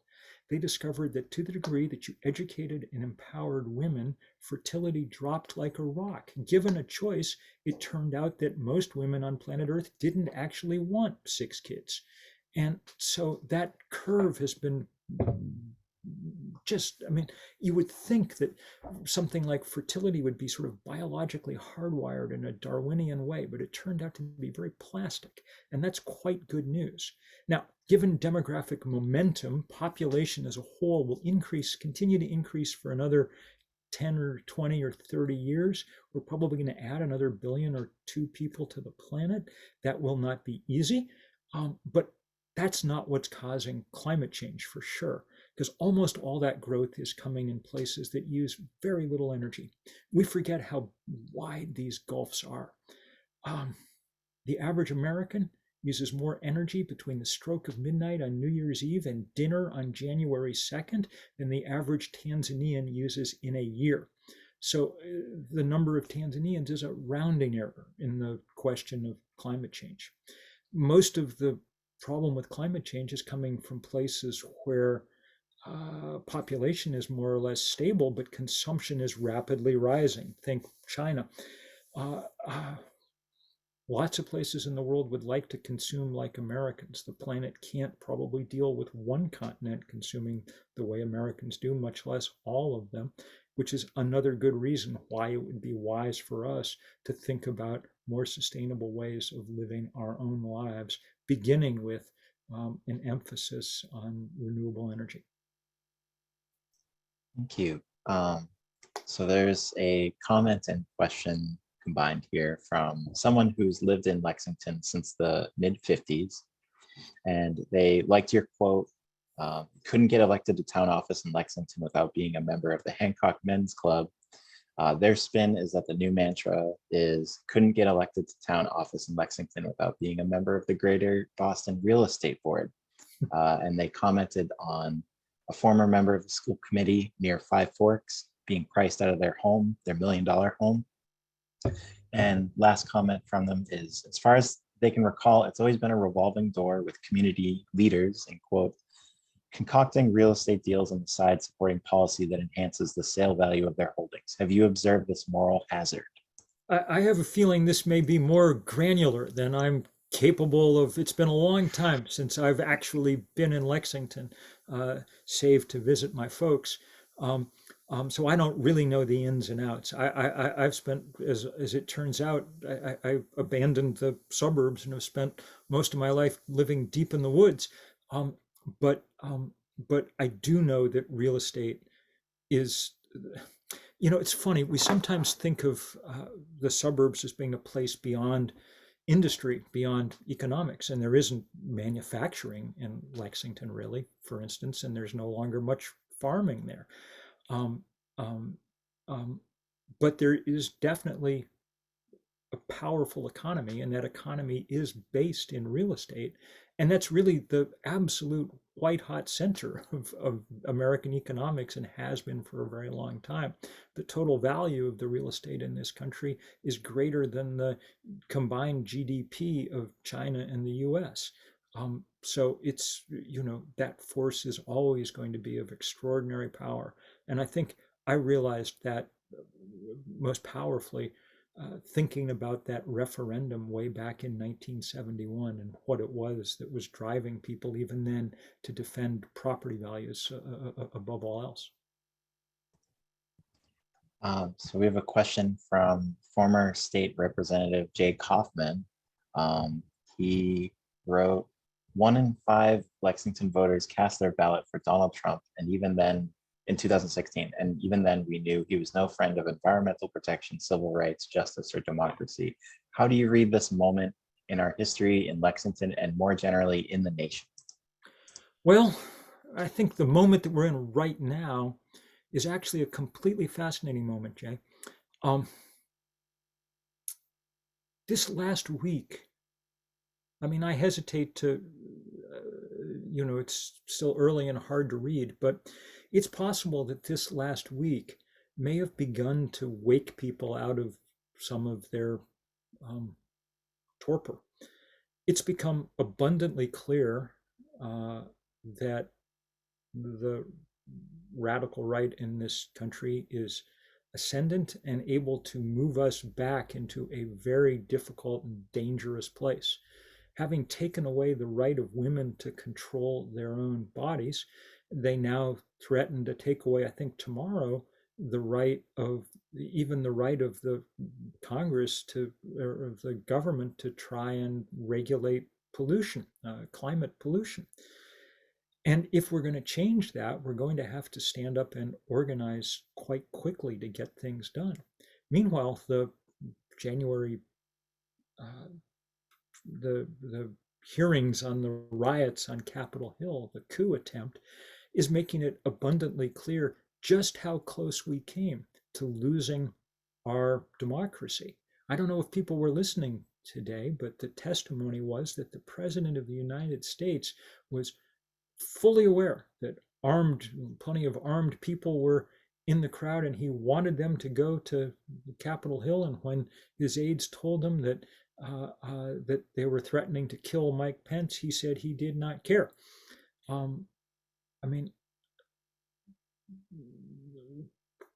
They discovered that to the degree that you educated and empowered women, fertility dropped like a rock. Given a choice, it turned out that most women on planet Earth didn't actually want 6 kids. And so that curve has been just, I mean, you would think that something like fertility would be sort of biologically hardwired in a Darwinian way, but it turned out to be very plastic. And that's quite good news. Now, given demographic momentum, population as a whole will continue to increase for another 10 or 20 or 30 years. We're probably going to add another billion or 2 people to the planet. That will not be easy, but that's not what's causing climate change for sure, because almost all that growth is coming in places that use very little energy. We forget how wide these gulfs are. The average American uses more energy between the stroke of midnight on New Year's Eve and dinner on January 2nd than the average Tanzanian uses in a year. So the number of Tanzanians is a rounding error in the question of climate change. Most of the problem with climate change is coming from places where population is more or less stable, but consumption is rapidly rising. Think China. Lots of places in the world would like to consume like Americans. The planet can't probably deal with one continent consuming the way Americans do, much less all of them, which is another good reason why it would be wise for us to think about more sustainable ways of living our own lives, beginning with an emphasis on renewable energy. Thank you. So there's a comment and question combined here from someone who's lived in Lexington since the mid-50s. And they liked your quote, couldn't get elected to town office in Lexington without being a member of the Hancock Men's Club. Their spin is that the new mantra is couldn't get elected to town office in Lexington without being a member of the Greater Boston Real Estate Board. And they commented on a former member of the school committee near Five Forks being priced out of their home, their $1 million home. And last comment from them is, as far as they can recall, it's always been a revolving door with community leaders, in quote, concocting real estate deals on the side supporting policy that enhances the sale value of their holdings. Have you observed this moral hazard? I have a feeling this may be more granular than I'm capable of. It's been a long time since I've actually been in Lexington, save to visit my folks. So I don't really know the ins and outs. I've spent, as it turns out, I abandoned the suburbs and have spent most of my life living deep in the woods. But I do know that real estate is, it's funny. We sometimes think of the suburbs as being a place beyond industry, beyond economics, and there isn't manufacturing in Lexington, really, for instance, and there's no longer much farming there. But there is definitely a powerful economy, and that economy is based in real estate. And that's really the absolute white hot center of American economics and has been for a very long time. The total value of the real estate in this country is greater than the combined GDP of China and the US. So it's, that force is always going to be of extraordinary power. And I think I realized that most powerfully thinking about that referendum way back in 1971 and what it was that was driving people even then to defend property values above all else. So we have a question from former state representative Jay Kaufman. He wrote, 1 in 5 Lexington voters cast their ballot for Donald Trump, and even then in 2016. And even then, we knew he was no friend of environmental protection, civil rights, justice, or democracy. How do you read this moment in our history in Lexington and more generally in the nation? Well, I think the moment that we're in right now is actually a completely fascinating moment, Jay. Um, this last week, I mean, I hesitate to, it's still early and hard to read, but it's possible that this last week may have begun to wake people out of some of their um, torpor. It's become abundantly clear that the radical right in this country is ascendant and able to move us back into a very difficult and dangerous place. Having taken away the right of women to control their own bodies, they now threaten to take away, I think tomorrow, the right of even the right of the Congress to, or of the government to try and regulate pollution, climate pollution. And if we're going to change that, we're going to have to stand up and organize quite quickly to get things done. Meanwhile, the January, uh, the hearings on the riots on Capitol Hill, the coup attempt, is making it abundantly clear just how close we came to losing our democracy. I don't know if people were listening today, but the testimony was that the President of the United States was fully aware that plenty of armed people were in the crowd, and he wanted them to go to Capitol Hill. And when his aides told him that they were threatening to kill Mike Pence, he said he did not care. I mean,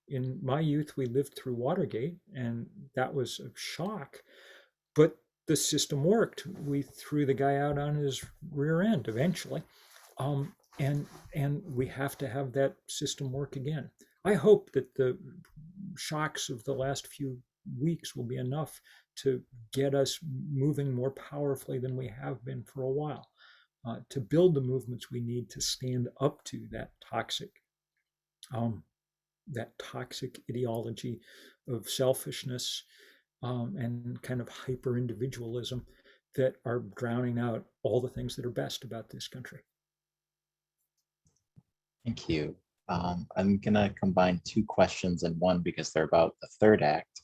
in my youth, we lived through Watergate, and that was a shock. But the system worked. We threw the guy out on his rear end eventually. Um, and we have to have that system work again. I hope that the shocks of the last few weeks will be enough to get us moving more powerfully than we have been for a while, to build the movements we need to stand up to um, that toxic ideology of selfishness and kind of hyper individualism that are drowning out all the things that are best about this country. Thank you. I'm going to combine two questions in one because they're about the third act.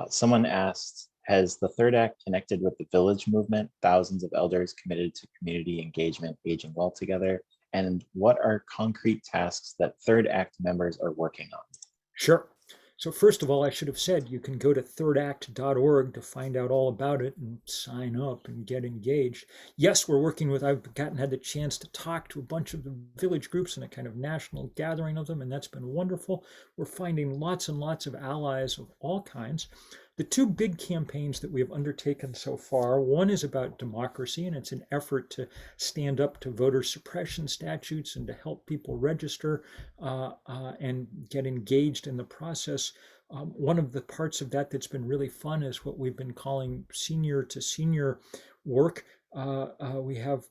Someone asked, has the third act connected with the village movement, thousands of elders committed to community engagement, aging well together? And what are concrete tasks that third act members are working on? Sure. So first of all, I should have said you can go to thirdact.org to find out all about it and sign up and get engaged. Yes, we're working with, I've had the chance to talk to a bunch of the village groups and a kind of national gathering of them, and that's been wonderful. We're finding lots and lots of allies of all kinds. The two big campaigns that we have undertaken so far, one is about democracy, and it's an effort to stand up to voter suppression statutes and to help people register and get engaged in the process. One of the parts of that that's been really fun is what we've been calling senior to senior work. We have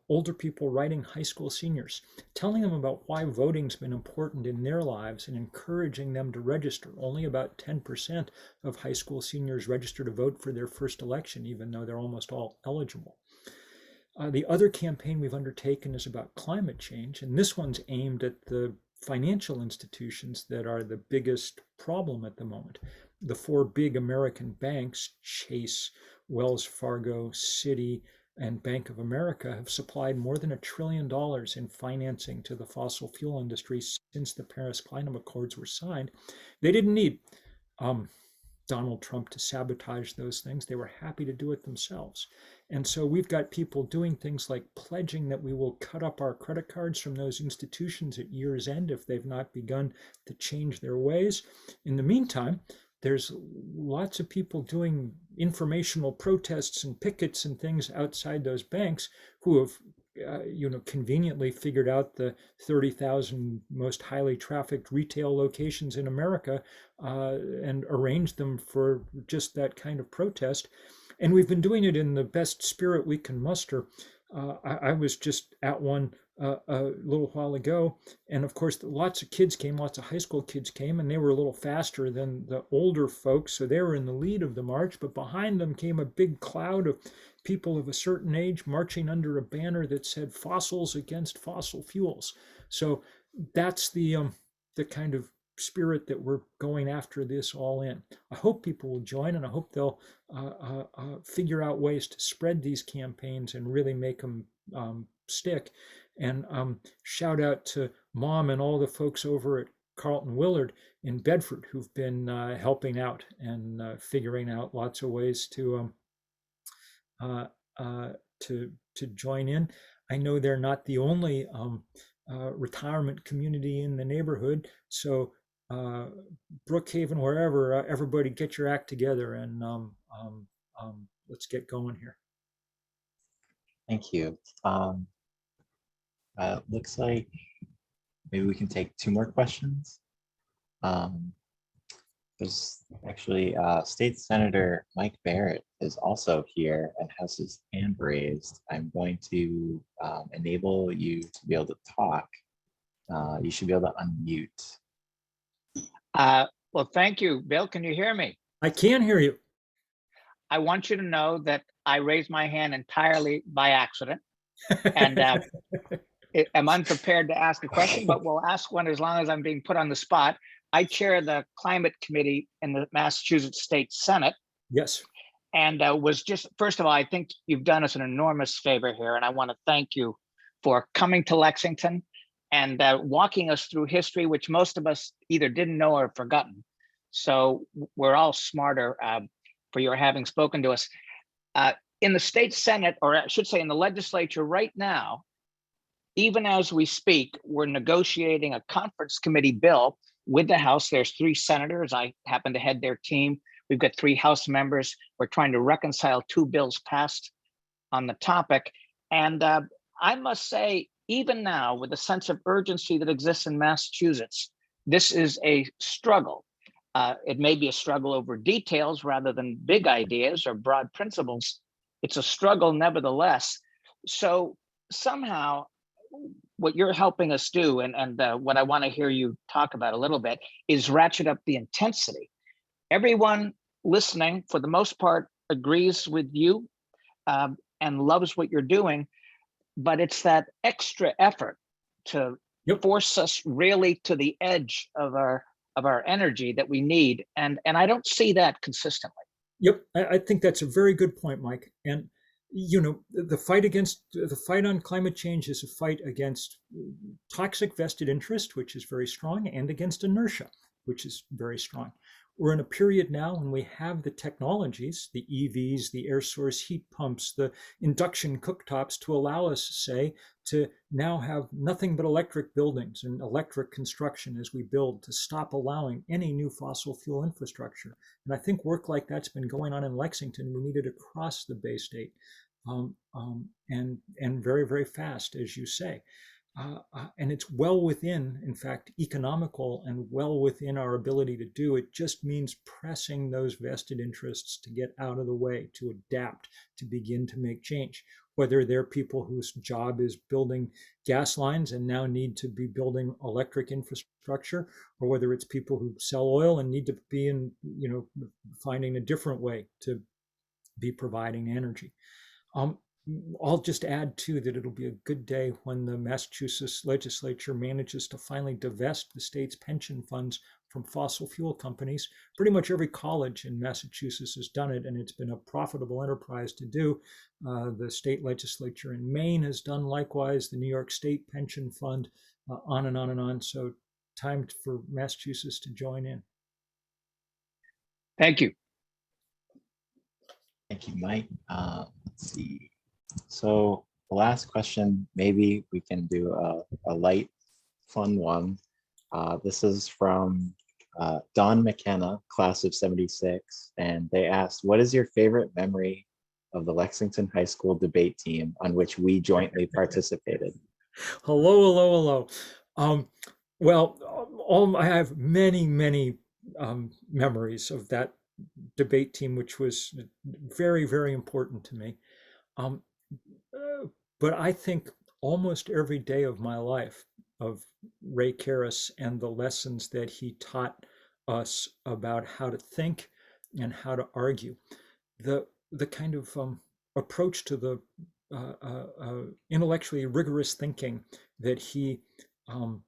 older people writing high school seniors, telling them about why voting's been important in their lives and encouraging them to register. Only about 10% of high school seniors register to vote for their first election, even though they're almost all eligible. The other campaign we've undertaken is about climate change, and this one's aimed at the financial institutions that are the biggest problem at the moment. The four big American banks, Chase, Wells Fargo, Citi, and Bank of America, have supplied more than $1 trillion in financing to the fossil fuel industry since the Paris Climate Accords were signed. They didn't need Donald Trump to sabotage those things. They were happy to do it themselves. And so we've got people doing things like pledging that we will cut up our credit cards from those institutions at year's end if they've not begun to change their ways. In the meantime, there's lots of people doing informational protests and pickets and things outside those banks who have conveniently figured out the 30,000 most highly trafficked retail locations in America and arranged them for just that kind of protest. And we've been doing it in the best spirit we can muster. I was just at one a little while ago. And of course, lots of kids came, lots of high school kids came, and they were a little faster than the older folks. So they were in the lead of the march, but behind them came a big cloud of people of a certain age marching under a banner that said fossils against fossil fuels. So that's the kind of spirit that we're going after this all in. I hope people will join, and I hope they'll figure out ways to spread these campaigns and really make them stick. And shout out to Mom and all the folks over at Carlton Willard in Bedford who've been helping out and figuring out lots of ways uh, uh, to join in. I know they're not the only retirement community in the neighborhood, so Brookhaven, wherever, everybody get your act together and let's get going here. Thank you. Looks like maybe we can take 2 more questions. There's actually State Senator Mike Barrett is also here and has his hand raised. I'm going to enable you to be able to talk. You should be able to unmute. Well, thank you, Bill. Can you hear me? I can hear you. I want you to know that I raised my hand entirely by accident, and I'm unprepared to ask a question, but we'll ask one as long as I'm being put on the spot. I chair the climate committee in the Massachusetts State Senate. Yes. And was just, first of all, I think you've done us an enormous favor here, and I want to thank you for coming to Lexington and walking us through history, which most of us either didn't know or forgotten. So we're all smarter for your having spoken to us. In the state Senate, or I should say in the legislature right now, even as we speak, we're negotiating a conference committee bill with the House. There's 3 senators. I happen to head their team. We've got 3 House members. We're trying to reconcile 2 bills passed on the topic. And I must say, even now, with the sense of urgency that exists in Massachusetts, this is a struggle. It may be a struggle over details rather than big ideas or broad principles. It's a struggle nevertheless. So somehow, what you're helping us do, and what I want to hear you talk about a little bit, is ratchet up the intensity. Everyone listening, for the most part, agrees with you and loves what you're doing, but it's that extra effort to force us really to the edge of our energy that we need, and I don't see that consistently. Yep, I think that's a very good point, Mike. And you know, the fight on climate change is a fight against toxic vested interest, which is very strong, and against inertia, which is very strong. We're in a period now when we have the technologies, the EVs, the air source heat pumps, the induction cooktops to allow us, say, to now have nothing but electric buildings and electric construction as we build, to stop allowing any new fossil fuel infrastructure. And I think work like that's been going on in Lexington. We need it across the Bay State, and very, very fast, as you say. And it's well within, in fact, economical and well within our ability to do. It just means pressing those vested interests to get out of the way, to adapt, to begin to make change. Whether they're people whose job is building gas lines and now need to be building electric infrastructure, or whether it's people who sell oil and need to be in, finding a different way to be providing energy. I'll just add too that it'll be a good day when the Massachusetts legislature manages to finally divest the state's pension funds from fossil fuel companies. Pretty much every college in Massachusetts has done it, and it's been a profitable enterprise to do. The state legislature in Maine has done likewise, the New York State Pension Fund, on and on and on. So time for Massachusetts to join in. Thank you. Thank you, Mike. Let's see. So the last question, maybe we can do a light, fun one. This is from Don McKenna, class of 76, and they asked, what is your favorite memory of the Lexington High School debate team on which we jointly participated? Hello. Well, I have many memories of that debate team, which was very, very important to me. But I think almost every day of my life of Ray Karras and the lessons that he taught us about how to think and how to argue. The kind of approach to the intellectually rigorous thinking that um,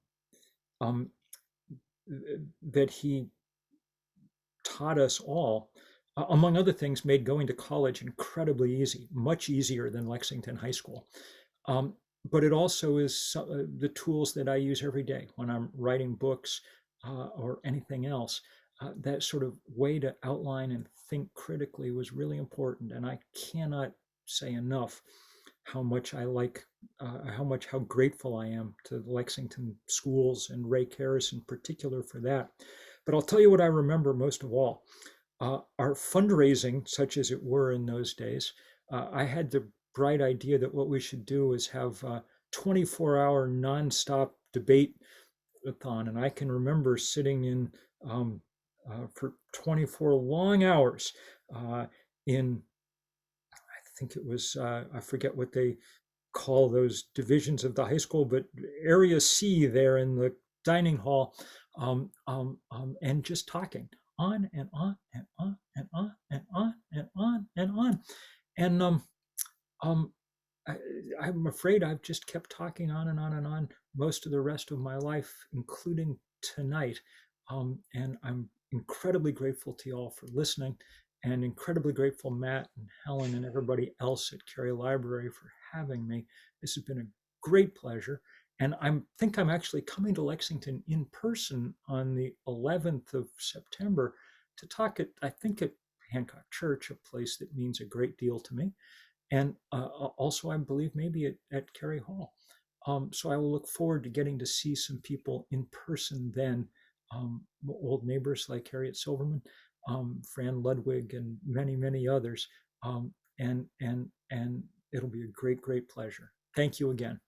um, he taught us all, among other things, made going to college incredibly easy, much easier than Lexington High School. But it also is the tools that I use every day when I'm writing books or anything else. That sort of way to outline and think critically was really important. And I cannot say enough how much I like, how grateful I am to the Lexington schools and Ray Karras in particular for that. But I'll tell you what I remember most of all. Our fundraising, such as it were in those days, I had the bright idea that what we should do is have a 24-hour nonstop debate-a-thon. And I can remember sitting in for 24 long hours in, I think it was, I forget what they call those divisions of the high school, but area C there in the dining hall, and just talking on and on and on and on and on and on and on. And um, I, I'm afraid I've just kept talking on and on and on most of the rest of my life, including tonight. And I'm incredibly grateful to you all for listening, and incredibly grateful, Matt and Helen and everybody else at Cary Library, for having me. This has been a great pleasure. And I think I'm actually coming to Lexington in person on the 11th of September to talk I think at Hancock Church, a place that means a great deal to me. And also, I believe, maybe at Cary Hall. So I will look forward to getting to see some people in person then, old neighbors like Harriet Silverman, Fran Ludwig, and many, many others. And it'll be a great, great pleasure. Thank you again.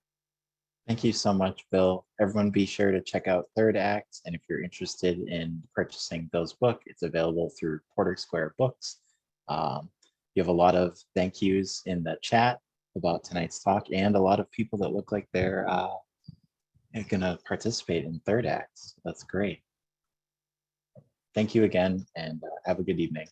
Thank you so much, Bill. Everyone be sure to check out Third Act. And if you're interested in purchasing Bill's book, it's available through Porter Square Books. You have a lot of thank yous in the chat about tonight's talk, and a lot of people that look like they're going to participate in Third Act. That's great. Thank you again, and have a good evening.